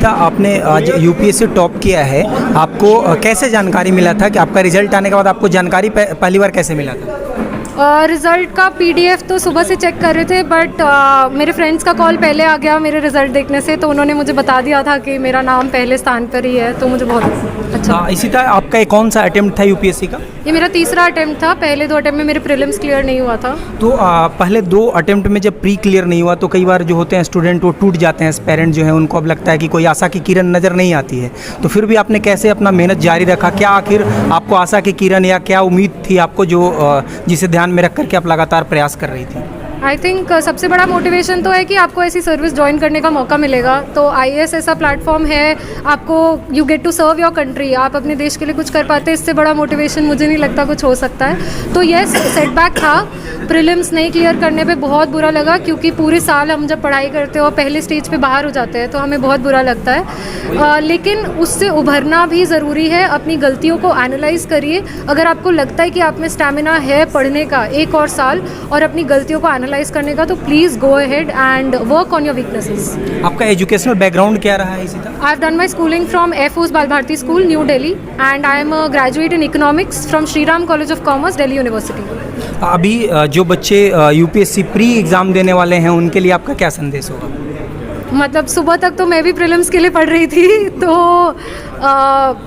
इशिता, आपने आज UPSC top किया है, आपको कैसे जानकारी मिला था कि आपका रिजल्ट आने के बाद आपको जानकारी पहली बार कैसे मिला था? रिज़ल्ट का पीडीएफ तो सुबह से चेक कर रहे थे, बट मेरे फ्रेंड्स का कॉल पहले आ गया मेरे रिज़ल्ट देखने से, तो उन्होंने मुझे बता दिया था कि मेरा नाम पहले स्थान पर ही है, तो मुझे बहुत अच्छा। इशिता, आपका ये कौन सा अटेम्प्ट था यूपीएससी का? ये मेरा तीसरा अटेम्प्ट था। पहले 2 अटेम्प्ट में मेरे प्रीलिम्स क्लियर नहीं हुआ था। तो पहले 2 अटेम्प्ट में जब प्री क्लियर नहीं हुआ तो कई बार जो होते हैं स्टूडेंट वो टूट जाते हैं, पेरेंट जो है उनको अब लगता है कि कोई आशा की किरण नज़र नहीं आती है, तो फिर भी आपने कैसे अपना मेहनत जारी रखा? क्या आखिर आपको आशा की किरण या क्या उम्मीद थी आपको जो जिसे ध्यान में रख करके आप लगातार प्रयास कर रही थी? आई थिंक सबसे बड़ा मोटिवेशन तो है कि आपको ऐसी सर्विस ज्वाइन करने का मौका मिलेगा। तो आईएएस ऐसा प्लेटफॉर्म है, आपको you get to serve your country, आप अपने देश के लिए कुछ कर पाते हैं, इससे बड़ा मोटिवेशन मुझे नहीं लगता कुछ हो सकता है। तो यस, सेटबैक था, प्रीलिम्स नहीं क्लियर करने पे बहुत बुरा लगा, क्योंकि पूरे साल हम जब पढ़ाई करते हो और पहले स्टेज पे बाहर हो जाते हैं तो हमें बहुत बुरा लगता है, लेकिन उससे उभरना भी ज़रूरी है। अपनी गलतियों को एनालाइज करिए। अगर आपको लगता है कि आप में स्टैमिना है पढ़ने का 1 और साल और अपनी गलतियों को एनालाइज करने का, तो please go ahead and work on your weaknesses. आपका एजुकेशनल बैकग्राउंड क्या रहा है Ishita? I have done my schooling from Air Force Bal Bharati school, new Delhi, and I am a graduate in economics from Shri Ram college of commerce, Delhi university. अभी जो बच्चे UPSC pre exam देने वाले हैं उनके लिए आपका क्या संदेश होगा? मतलब सुबह तक तो मैं भी प्रीलिम्स के लिए पढ़ रही थी, तो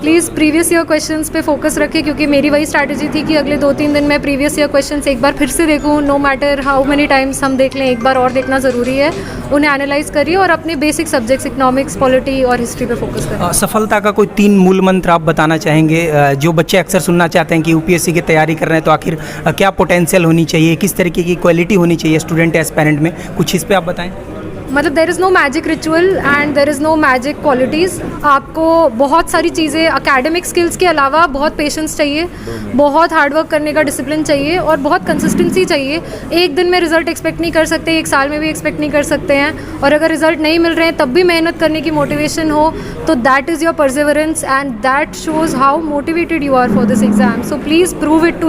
प्लीज़ प्रीवियस ईयर क्वेश्चंस पे फोकस रखें, क्योंकि मेरी वही स्ट्रैटेजी थी कि अगले 2-3 दिन में प्रीवियस ईयर क्वेश्चंस एक बार फिर से देखूं, no matter how many times हम देख लें, एक बार और देखना ज़रूरी है। उन्हें एनालाइज करिए और अपने बेसिक सब्जेक्ट्स इकोनॉमिक्स, पॉलिटी और हिस्ट्री पे फोकस करें। सफलता का कोई 3 मूल मंत्र आप बताना चाहेंगे? जो बच्चे अक्सर सुनना चाहते हैं कि यूपीएससी की तैयारी कर रहे हैं, तो आखिर क्या पोटेंशियल होनी चाहिए, किस तरीके की क्वालिटी होनी चाहिए स्टूडेंट एस्पायरेंट में, कुछ इस पर आप बताएँ। मतलब there is no magic ritual and there is no magic qualities. आपको बहुत सारी चीज़ें, एकेडमिक स्किल्स के अलावा बहुत पेशेंस चाहिए, बहुत हार्डवर्क करने का डिसिप्लिन चाहिए और बहुत कंसिस्टेंसी चाहिए। एक दिन में रिजल्ट एक्सपेक्ट नहीं कर सकते, 1 साल में भी एक्सपेक्ट नहीं कर सकते हैं, और अगर रिजल्ट नहीं मिल रहे हैं तब भी मेहनत करने की मोटिवेशन हो, तो that is your perseverance and that shows how motivated you are for this exam. So please prove it to